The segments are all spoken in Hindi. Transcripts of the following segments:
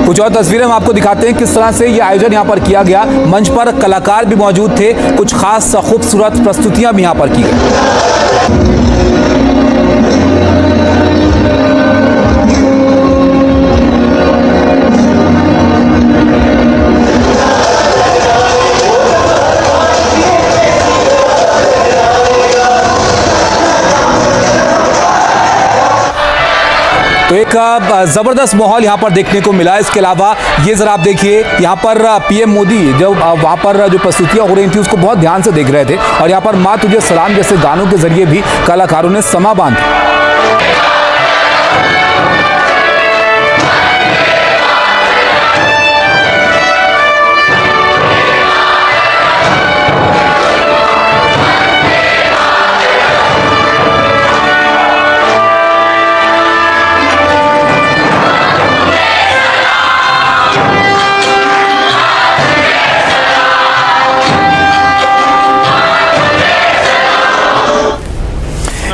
कुछ और तस्वीरें हम आपको दिखाते हैं किस तरह से ये आयोजन यहाँ पर किया गया। मंच पर कलाकार भी मौजूद थे, कुछ खास खूबसूरत प्रस्तुतियां भी यहाँ पर की गई। तो एक ज़बरदस्त माहौल यहाँ पर देखने को मिला। इसके अलावा ये ज़रा आप देखिए, यहाँ पर पीएम मोदी जो वहाँ पर जो प्रस्तुतियाँ हो रही थी उसको बहुत ध्यान से देख रहे थे और यहाँ पर माँ तुझे सलाम जैसे गानों के जरिए भी कलाकारों ने समा बांधा।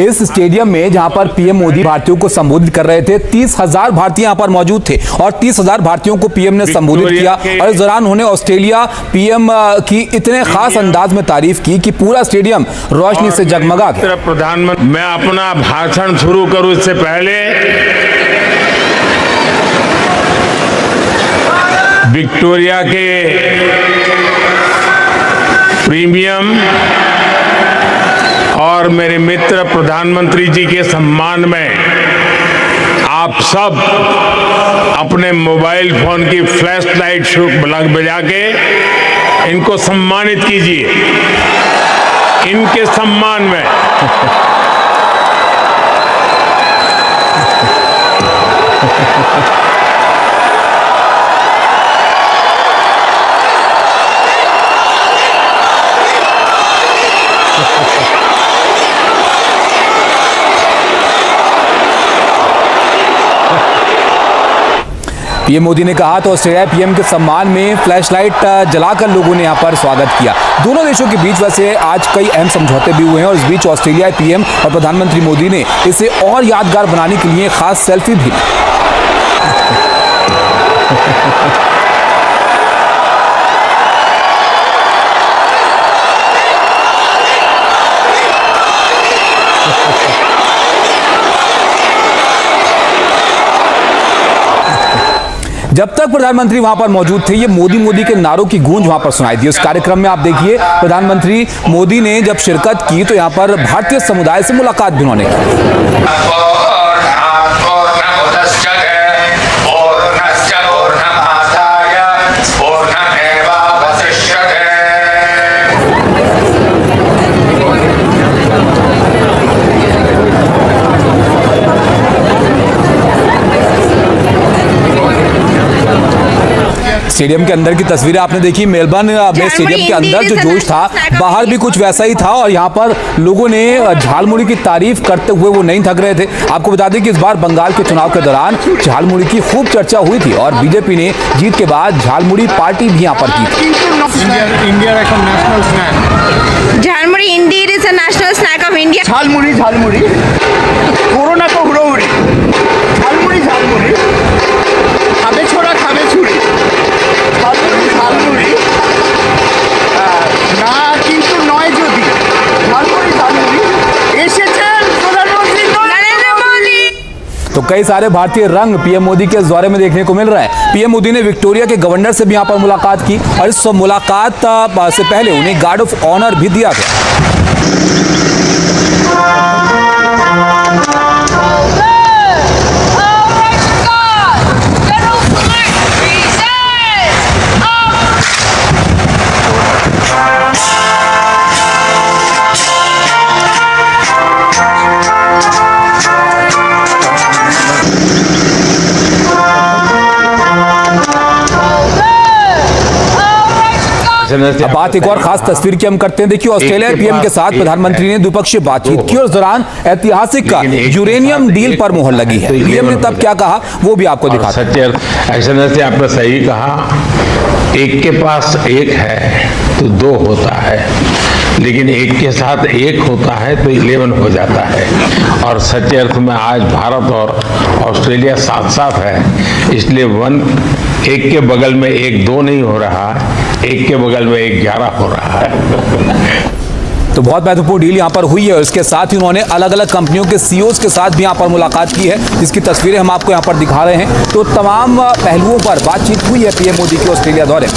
इस स्टेडियम में जहां पर पीएम मोदी भारतीयों को संबोधित कर रहे थे, 30,000 भारतीय यहां पर मौजूद थे और 30,000 भारतीयों को पीएम ने संबोधित किया और इस दौरान उन्होंने ऑस्ट्रेलिया पीएम की इतने खास अंदाज में तारीफ की कि पूरा स्टेडियम रोशनी से जगमगा गया। प्रधानमंत्री, मैं अपना भाषण शुरू करूं इससे पहले विक्टोरिया के प्रीमियम और मेरे मित्र प्रधानमंत्री जी के सम्मान में आप सब अपने मोबाइल फोन की फ्लैश लाइट बजा के इनको सम्मानित कीजिए। इनके सम्मान में पीएम मोदी ने कहा तो ऑस्ट्रेलिया पीएम के सम्मान में फ्लैशलाइट जलाकर लोगों ने यहाँ पर स्वागत किया। दोनों देशों के बीच वैसे आज कई अहम समझौते भी हुए हैं और इस बीच ऑस्ट्रेलिया पीएम और प्रधानमंत्री मोदी ने इसे और यादगार बनाने के लिए खास सेल्फी भी ली। जब तक प्रधानमंत्री वहां पर मौजूद थे, ये मोदी मोदी के नारों की गूंज वहां पर सुनाई दी। उस कार्यक्रम में आप देखिए, प्रधानमंत्री मोदी ने जब शिरकत की तो यहां पर भारतीय समुदाय से मुलाकात भी उन्होंने की। स्टेडियम के अंदर की तस्वीरें आपने देखी। मेलबर्न में स्टेडियम के अंदर जो जोश था, बाहर भी कुछ वैसा ही था और यहाँ पर लोगों ने झालमुड़ी की तारीफ करते हुए वो नहीं थक रहे थे। आपको बता दें कि इस बार बंगाल के चुनाव के दौरान झालमुड़ी की खूब चर्चा हुई थी और बीजेपी ने जीत के बाद झालमुड़ी पार्टी भी यहाँ पर की थी। Jhalmuri India is a national snack of India. Jhalmuri jhalmuri corona को हुड़ोहुड़ी झालमुड़ी झालमुड़ी खाबे छोड़ा खाबे छुड़ी झालमुड़ी झालमुड़ी না কিন্তু নয় যদি झालमुड़ी झालमुड़ी এসেছেন প্রধানমন্ত্রী নরেন্দ্র মোদি। तो कई सारे भारतीय रंग पीएम मोदी के इस दौरे में देखने को मिल रहा है। पीएम मोदी ने विक्टोरिया के गवर्नर से भी यहाँ पर मुलाकात की और इस मुलाकात से पहले उन्हें गार्ड ऑफ ऑनर भी दिया गया। अब बात एक और खास तस्वीर की हम करते हैं। देखिए, ऑस्ट्रेलिया पीएम के साथ प्रधानमंत्री ने द्विपक्षीय बातचीत की और इस दौरान ऐतिहासिक यूरेनियम डील पर मोहर लगी है। पीएम ने तब क्या कहा वो भी आपको दिखाते हैं। एक्सेलेंसी, आपने सही कहा, एक के पास एक है तो दो होता है, लेकिन एक के साथ एक होता है तो 11 हो जाता है। और सच्चे अर्थ में आज भारत और ऑस्ट्रेलिया साथ साथ है, इसलिए वन एक के बगल में 1-2 नहीं हो रहा, एक के बगल में 11 हो रहा है। तो बहुत महत्वपूर्ण डील यहाँ पर हुई है और इसके साथ ही उन्होंने अलग अलग कंपनियों के सीईओज के साथ भी यहाँ पर मुलाकात की है, जिसकी तस्वीरें हम आपको यहाँ पर दिखा रहे हैं। तो तमाम पहलुओं पर बातचीत हुई है पीएम मोदी के ऑस्ट्रेलिया दौरे।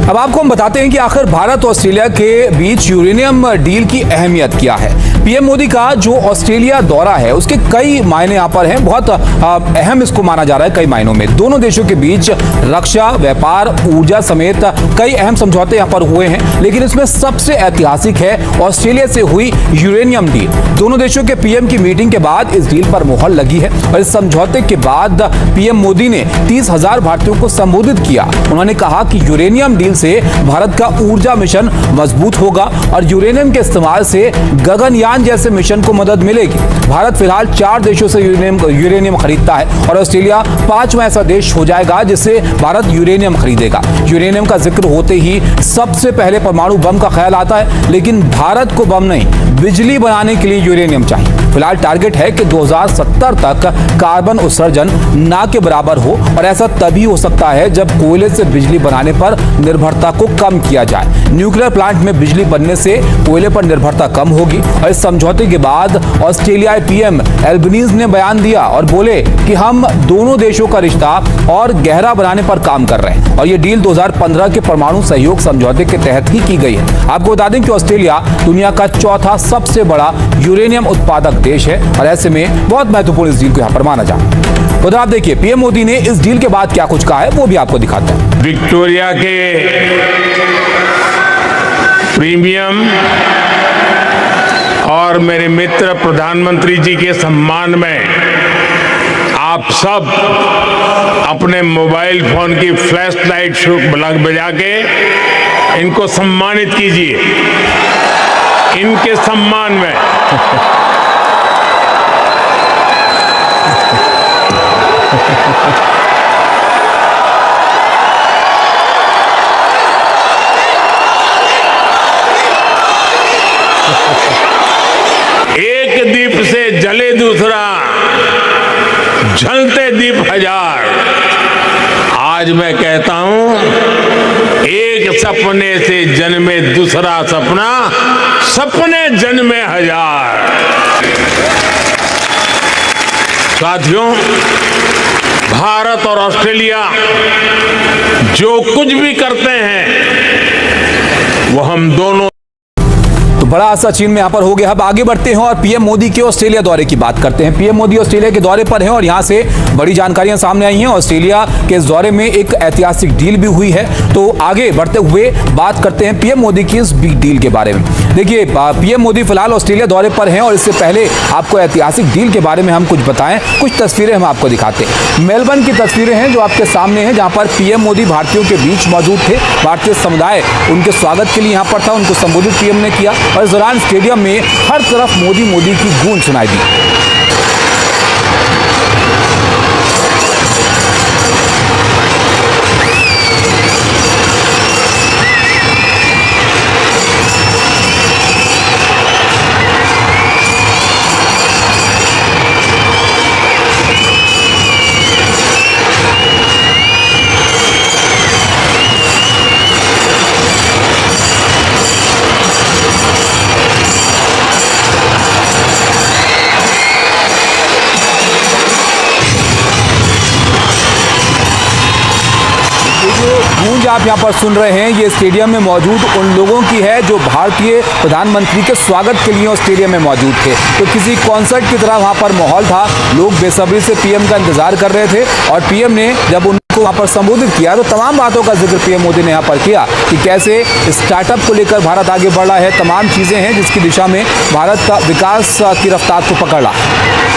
अब आपको हम बताते हैं कि आखिर भारत और ऑस्ट्रेलिया के बीच यूरेनियम डील की अहमियत क्या है। पीएम मोदी का जो ऑस्ट्रेलिया दौरा है उसके कई मायने यहाँ पर हैं, बहुत अहम इसको माना जा रहा है कई मायनों में। दोनों देशों के बीच रक्षा, व्यापार, ऊर्जा समेत कई अहम समझौते यहाँ पर हुए हैं, लेकिन इसमें सबसे ऐतिहासिक है ऑस्ट्रेलिया से हुई यूरेनियम डील। दोनों देशों के पीएम की मीटिंग के बाद इस डील पर मुहर लगी है और इस समझौते के बाद पीएम मोदी ने 30,000 भारतीयों को संबोधित किया। उन्होंने कहा कि यूरेनियम डील से भारत का ऊर्जा मिशन मजबूत होगा और यूरेनियम के इस्तेमाल से गगनयान जैसे मिशन को मदद मिलेगी। भारत फिलहाल 4 देशों से यूरेनियम खरीदता है और ऑस्ट्रेलिया 5वां ऐसा देश हो जाएगा जिससे भारत यूरेनियम खरीदेगा। यूरेनियम का जिक्र होते ही सबसे पहले परमाणु बम का ख्याल आता है, लेकिन भारत को बम नहीं, बिजली बनाने के लिए यूरेनियम चाहिए। फिलहाल टारगेट है कि 2070 तक कार्बन उत्सर्जन ना के बराबर हो और ऐसा तभी हो सकता है जब कोयले से बिजली बनाने पर निर्भरता को कम किया जाए। न्यूक्लियर प्लांट में बिजली बनने से कोयले पर निर्भरता कम होगी। और इस समझौते के बाद ऑस्ट्रेलियाई पीएम एल्बनीज ने बयान दिया और बोले कि हम दोनों देशों का रिश्ता और गहरा बनाने पर काम कर रहे हैं और ये डील 2015 के परमाणु सहयोग समझौते के तहत ही की गई है। आपको बता दें कि ऑस्ट्रेलिया दुनिया का 4था सबसे बड़ा यूरेनियम उत्पादक देश है और ऐसे में बहुत महत्वपूर्ण इस डील को यहाँ पर माना जाता है। उधर आप देखिए पीएम मोदी ने इस डील के बाद क्या कुछ कहा है वो भी आपको दिखाते हैं। विक्टोरिया के प्रीमियम और मेरे मित्र प्रधानमंत्री जी के सम्मान में आप सब अपने मोबाइल फोन की फ्लैश लाइट बजा के इनको सम्मानित कीजिए। इनके सम्मान में एक दीप से जले दूसरा, जलते दीप हजार। आज मैं कहता हूं, एक सपने से जन्मे दूसरा सपना, सपने जन्मे हजार। साथियों, भारत और ऑस्ट्रेलिया जो कुछ भी करते हैं वो हम दोनों। तो बड़ा हादसा चीन में यहाँ पर हो गया। अब आगे बढ़ते हैं और पीएम मोदी के ऑस्ट्रेलिया दौरे की बात करते हैं। पीएम मोदी ऑस्ट्रेलिया के दौरे पर हैं और यहाँ से बड़ी जानकारियां सामने आई हैं। ऑस्ट्रेलिया के इस दौरे में एक ऐतिहासिक डील भी हुई है। तो आगे बढ़ते हुए बात करते हैं पीएम मोदी की इस बिग डील के बारे में। देखिए, पीएम मोदी फिलहाल ऑस्ट्रेलिया दौरे पर हैं और इससे पहले आपको ऐतिहासिक डील के बारे में हम कुछ बताएं, कुछ तस्वीरें हम आपको दिखाते हैं। मेलबर्न की तस्वीरें हैं जो आपके सामने हैं, जहाँ पर पीएम मोदी भारतीयों के बीच मौजूद थे। भारतीय समुदाय उनके स्वागत के लिए यहाँ पर था, उनको संबोधित पीएम ने किया और इस दौरान स्टेडियम में हर तरफ मोदी मोदी की गूंज सुनाई दी। गूंज आप यहाँ पर सुन रहे हैं, ये स्टेडियम में मौजूद उन लोगों की है जो भारतीय प्रधानमंत्री के स्वागत के लिए स्टेडियम में मौजूद थे। तो किसी कॉन्सर्ट की तरह वहाँ पर माहौल था, लोग बेसब्री से पीएम का इंतजार कर रहे थे और पीएम ने जब उनको वहाँ पर संबोधित किया तो तमाम बातों का जिक्र पीएम मोदी ने यहाँ पर किया कि कैसे स्टार्टअप को लेकर भारत आगे बढ़ रहा है, तमाम चीज़ें हैं जिसकी दिशा में भारत का विकास की रफ्तार को पकड़ रहा है।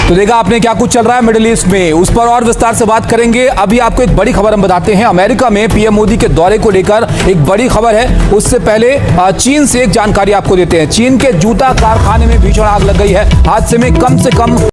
तो देखा आपने क्या कुछ चल रहा है मिडिल ईस्ट में, उस पर और विस्तार से बात करेंगे। अभी आपको एक बड़ी खबर हम बताते हैं। अमेरिका में पीएम मोदी के दौरे को लेकर एक बड़ी खबर है। उससे पहले चीन से एक जानकारी आपको देते हैं। चीन के जूता कारखाने में भीषण आग लग गई है। हादसे में कम से कम